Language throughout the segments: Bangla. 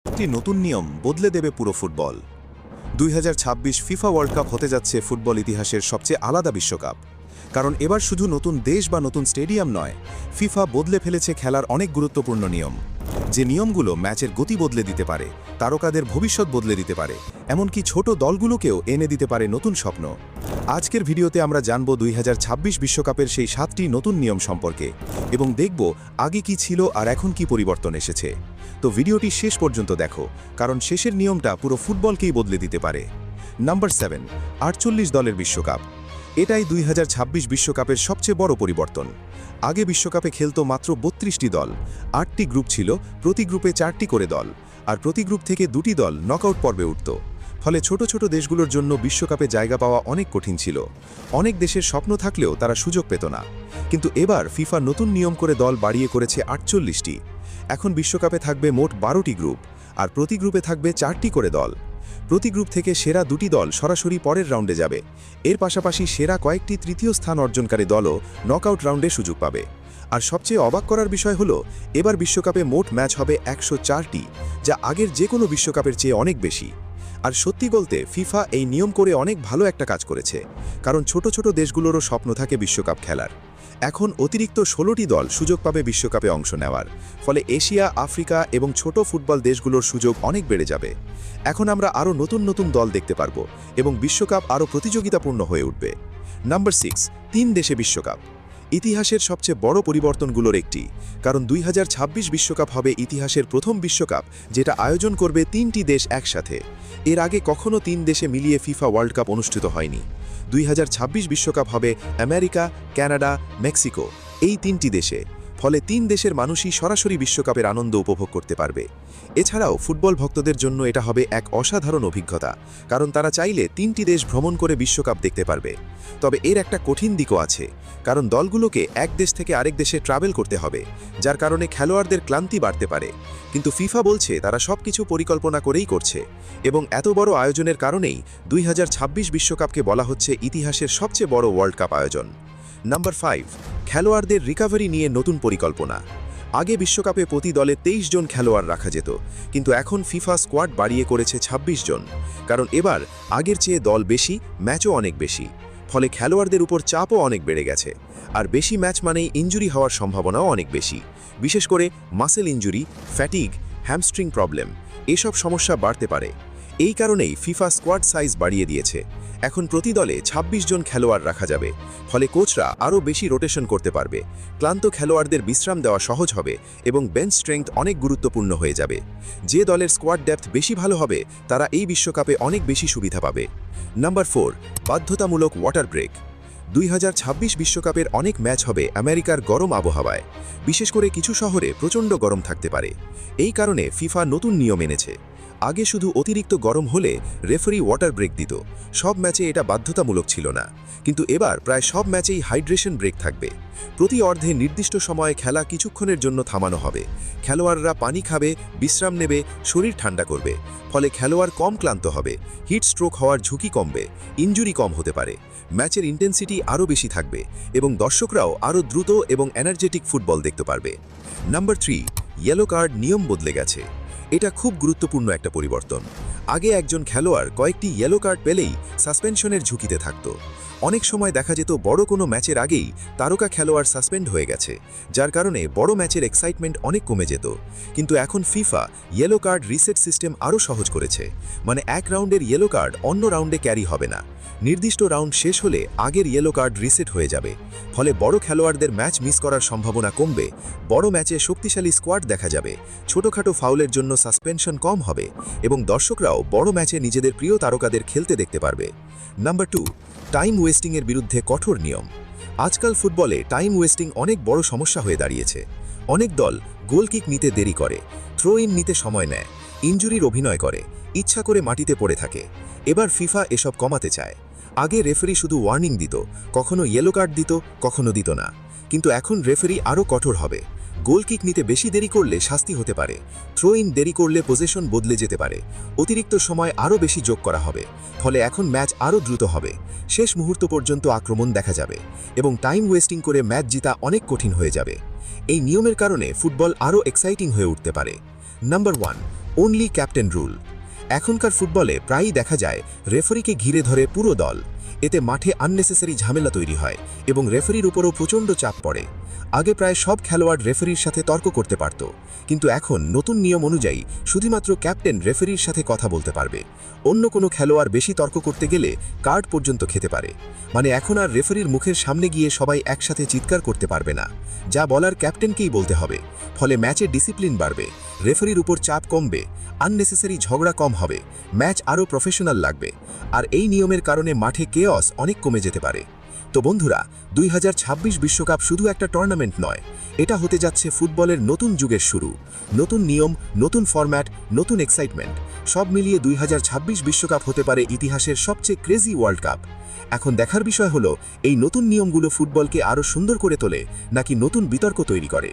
একটি নতুন নিয়ম বদলে দেবে পুরো ফুটবল। 2026 ফিফা ওয়ার্ল্ড কাপ হতে যাচ্ছে ফুটবল ইতিহাসের সবচেয়ে আলাদা বিশ্বকাপ। কারণ এবার শুধু নতুন দেশ বা নতুন স্টেডিয়াম নয়, ফিফা বদলে ফেলেছে খেলার অনেক গুরুত্বপূর্ণ নিয়ম। যে নিয়মগুলো ম্যাচের গতি বদলে দিতে পারে, তারকাদের ভবিষ্যৎ বদলে দিতে পারে, এমনকি ছোট দলগুলোকেও এনে দিতে পারে নতুন স্বপ্ন। আজকের ভিডিওতে আমরা জানব 2026 বিশ্বকাপের সেই 7টি নতুন নিয়ম সম্পর্কে এবং দেখব আগে কি ছিল আর এখন কি পরিবর্তন এসেছে। তো ভিডিওটি শেষ পর্যন্ত দেখো, কারণ শেষের নিয়মটা পুরো ফুটবলকেই বদলে দিতে পারে। নাম্বার 7, 48 দলের বিশ্বকাপ। এটাই 2026 বিশ্বকাপের সবচেয়ে বড় পরিবর্তন। আগে বিশ্বকাপে খেলতো মাত্র 32টি দল, 8টি গ্রুপ ছিল, প্রতি গ্রুপে 4টি করে দল, আর প্রতি গ্রুপ থেকে 2টি দল নকআউট পর্বে উঠত। ফলে ছোট ছোট দেশগুলোর জন্য বিশ্বকাপে জায়গা পাওয়া অনেক কঠিন ছিল। অনেক দেশের স্বপ্ন থাকলেও তারা সুযোগ পেত না। কিন্তু এবার ফিফা নতুন নিয়ম করে দল বাড়িয়ে করেছে 48টি। এখন বিশ্বকাপে থাকবে মোট 12টি গ্রুপ, আর প্রতি গ্রুপে থাকবে 4টি করে দল। প্রতি গ্রুপ থেকে সেরা 2টি দল সরাসরি পরের রাউন্ডে যাবে। এর পাশাপাশি সেরা কয়েকটি তৃতীয় স্থান অর্জনকারী দলও নকআউট রাউন্ডে সুযোগ পাবে। আর সবচেয়ে অবাক করার বিষয় হলো, এবার বিশ্বকাপে মোট ম্যাচ হবে 104টি, যা আগের যে কোনো বিশ্বকাপের চেয়ে অনেক বেশি। আর সত্যি বলতে ফিফা এই নিয়ম করে অনেক ভালো একটা কাজ করেছে, কারণ ছোট ছোট দেশগুলোরও স্বপ্ন থাকে বিশ্বকাপ খেলার। এখন অতিরিক্ত 16টি দল সুযোগ পাবে বিশ্বকাপে অংশ নেওয়ার, ফলে এশিয়া, আফ্রিকা এবং ছোট ফুটবল দেশগুলোর সুযোগ অনেক বেড়ে যাবে। এখন আমরা আরও নতুন নতুন দল দেখতে পারবো এবং বিশ্বকাপ আরও প্রতিযোগিতাপূর্ণ হয়ে উঠবে। নাম্বার 6, 3 দেশে বিশ্বকাপ। ইতিহাসের সবচেয়ে বড় পরিবর্তনগুলোর একটি, কারণ 2026 বিশ্বকাপ হবে ইতিহাসের প্রথম বিশ্বকাপ যেটা আয়োজন করবে 3টি দেশ একসাথে। এর আগে কখনো 3 দেশে মিলিয়ে ফিফা ওয়ার্ল্ড কাপ অনুষ্ঠিত হয়নি। 2026 বিশ্বকাপ হবে আমেরিকা, কানাডা, মেক্সিকো, এই 3টি দেশে। ফলে 3 দেশের মানুষই সরাসরি বিশ্বকাপের আনন্দ উপভোগ করতে পারবে। এছাড়াও ফুটবল ভক্তদের জন্য এটা হবে এক অসাধারণ অভিজ্ঞতা, কারণ তারা চাইলে 3টি দেশ ভ্রমণ করে বিশ্বকাপ দেখতে পারবে। তবে এর একটা কঠিন দিকও আছে, কারণ দলগুলোকে এক দেশ থেকে আরেক দেশে ট্রাভেল করতে হবে, যার কারণে খেলোয়াড়দের ক্লান্তি বাড়তে পারে। কিন্তু ফিফা বলছে তারা সবকিছু পরিকল্পনা করেই করছে, এবং এত বড় আয়োজনের কারণেই 2026 বিশ্বকাপকে বলা হচ্ছে ইতিহাসের সবচেয়ে বড় ওয়ার্ল্ড কাপ আয়োজন। নাম্বার 5, খেলোয়াড়দের রিকভারি নিয়ে নতুন পরিকল্পনা। আগে বিশ্বকাপে প্রতি দলে 23 জন খেলোয়াড় রাখা যেত, কিন্তু এখন ফিফা স্কোয়াড বাড়িয়ে করেছে 26 জন, কারণ এবার আগের চেয়ে দল বেশি, ম্যাচও অনেক বেশি। ফলে খেলোয়াড়দের উপর চাপও অনেক বেড়ে গেছে, আর বেশি ম্যাচ মানেই ইনজুরি হওয়ার সম্ভাবনাও অনেক বেশি। বিশেষ করে muscle injury, fatigue, hamstring problem, এসব সমস্যা বাড়তে পারে। এই কারণেই ফিফা স্কোয়াড সাইজ বাড়িয়ে দিয়েছে। এখন প্রতি দলে 26 জন খেলোয়াড় রাখা যাবে, ফলে কোচরা আরও বেশি রোটেশন করতে পারবে, ক্লান্ত খেলোয়াড়দের বিশ্রাম দেওয়া সহজ হবে এবং বেঞ্চ স্ট্রেংথ অনেক গুরুত্বপূর্ণ হয়ে যাবে। যে দলের স্কোয়াড ডেপথ বেশি ভালো হবে তারা এই বিশ্বকাপে অনেক বেশি সুবিধা পাবে। নাম্বার 4, বাধ্যতামূলক ওয়াটার ব্রেক। 2026 বিশ্বকাপের অনেক ম্যাচ হবে আমেরিকার গরম আবহাওয়ায়, বিশেষ করে কিছু শহরে প্রচণ্ড গরম থাকতে পারে। এই কারণে ফিফা নতুন নিয়ম এনেছে। আগে শুধু অতিরিক্ত গরম হলে রেফারি ওয়াটার ব্রেক দিত, সব ম্যাচে এটা বাধ্যতামূলক ছিল না। কিন্তু এবার প্রায় সব ম্যাচেই হাইড্রেশন ব্রেক থাকবে। প্রতি অর্ধে নির্দিষ্ট সময়ে খেলা কিছুক্ষণের জন্য থামানো হবে। খেলোয়াড়রা পানি খাবে, বিশ্রাম নেবে, শরীর ঠান্ডা করবে। ফলে খেলোয়াড় কম ক্লান্ত হবে, হিট স্ট্রোক হওয়ার ঝুঁকি কমবে, ইনজুরি কম হতে পারে, ম্যাচের ইন্টেন্সিটি আরও বেশি থাকবে এবং দর্শকরাও আরও দ্রুত এবং এনার্জেটিক ফুটবল দেখতে পারবে। নাম্বার 3, ইয়েলো কার্ড নিয়ম বদলে গেছে। এটা খুব গুরুত্বপূর্ণ একটা পরিবর্তন। আগে একজন খেলোয়াড় কয়েকটি ইয়েলো কার্ড পেলেই সাসপেনশনের ঝুঁকিতে থাকত। অনেক সময় দেখা যেত বড় কোনো ম্যাচের আগেই তারকা খেলোয়াড় সাসপেন্ড হয়ে গেছে, যার কারণে বড় ম্যাচের এক্সাইটমেন্ট অনেক কমে যেত। কিন্তু এখন FIFA yellow card reset system আরও সহজ করেছে। মানে এক রাউন্ডের ইয়েলো কার্ড অন্য রাউন্ডে ক্যারি হবে না। নির্দিষ্ট রাউন্ড শেষ হলে আগের ইয়েলো কার্ড রিসেট হয়ে যাবে। ফলে বড় খেলোয়াড়দের ম্যাচ মিস করার সম্ভাবনা কমবে, বড় ম্যাচে শক্তিশালী স্কোয়াড দেখা যাবে, ছোটখাটো ফাউলের জন্য সাসপেনশন কম হবে এবং দর্শকরাও বড় ম্যাচে নিজেদের প্রিয় তারকাদের খেলতে দেখতে পারবে। নাম্বার 2, টাইম ওয়েস্টিংয়ের বিরুদ্ধে কঠোর নিয়ম। আজকাল ফুটবলে টাইম ওয়েস্টিং অনেক বড় সমস্যা হয়ে দাঁড়িয়েছে। অনেক দল গোল কিক নিতে দেরি করে, থ্রো ইন নিতে সময় নেয়, ইনজুরির অভিনয় করে, ইচ্ছা করে মাটিতে পড়ে থাকে। এবার ফিফা এসব কমাতে চায়। আগে রেফারি শুধু ওয়ার্নিং দিত, কখনো ইয়েলো কার্ড দিত, কখনো দিত না। কিন্তু এখন রেফারি আরও কঠোর হবে। গোল কিক নিতে বেশি দেরি করলে শাস্তি হতে পারে, থ্রো ইন দেরি করলে পজিশন বদলে যেতে পারে, অতিরিক্ত সময় আরও বেশি যোগ করা হবে। ফলে এখন ম্যাচ আরও দ্রুত হবে, শেষ মুহূর্ত পর্যন্ত আক্রমণ দেখা যাবে এবং টাইম ওয়েস্টিং করে ম্যাচ জিতা অনেক কঠিন হয়ে যাবে। এই নিয়মের কারণে ফুটবল আরও এক্সাইটিং হয়ে উঠতে পারে। Number 1, only captain rule. এখনকার ফুটবলে প্রায়ই দেখা যায় রেফারিকে ঘিরে ধরে পুরো দল। এতে মাঠে আননেসেসারি ঝামেলা তৈরি হয় এবং রেফারির উপরও প্রচণ্ড চাপ পড়ে। আগে প্রায় সব খেলোয়াড় রেফারির সাথে তর্ক করতে পারত, কিন্তু এখন নতুন নিয়ম অনুযায়ী শুধুমাত্র ক্যাপ্টেন রেফারির সাথে কথা বলতে পারবে। অন্য কোনো খেলোয়াড় বেশি তর্ক করতে গেলে কার্ড পর্যন্ত খেতে পারে। মানে এখন আর রেফারির মুখের সামনে গিয়ে সবাই একসাথে চিৎকার করতে পারবে না, যা বলার ক্যাপ্টেনকেই বলতে হবে। ফলে ম্যাচে ডিসিপ্লিন বাড়বে, রেফারির উপর চাপ কমবে, আননেসেসারি ঝগড়া কম হবে, ম্যাচ আরও প্রফেশনাল লাগবে। আর এই নিয়মের কারণে মাঠে কেয়স অনেক কমে যেতে পারে। তো বন্ধুরা, 2026 বিশ্বকাপ শুধু একটা টুর্নামেন্ট নয়, এটা হতে যাচ্ছে ফুটবলের নতুন যুগের শুরু। নতুন নিয়ম, নতুন ফরম্যাট, নতুন এক্সাইটমেন্ট, সব মিলিয়ে 2026 বিশ্বকাপ হতে পারে ইতিহাসের সবচেয়ে ক্রেজি ওয়ার্ল্ড কাপ। এখন দেখার বিষয় হলো এই নতুন নিয়মগুলো ফুটবলকে আরও সুন্দর করে তোলে নাকি নতুন বিতর্ক তৈরি করে।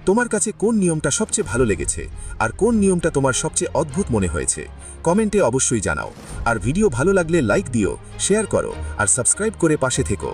তোমার কাছে কোন নিয়মটা সবচেয়ে ভালো লেগেছে আর কোন নিয়মটা তোমার সবচেয়ে অদ্ভুত মনে হয়েছে কমেন্টে অবশ্যই জানাও। আর ভিডিও ভালো লাগলে লাইক দিও, শেয়ার করো আর সাবস্ক্রাইব করে পাশে থেকো।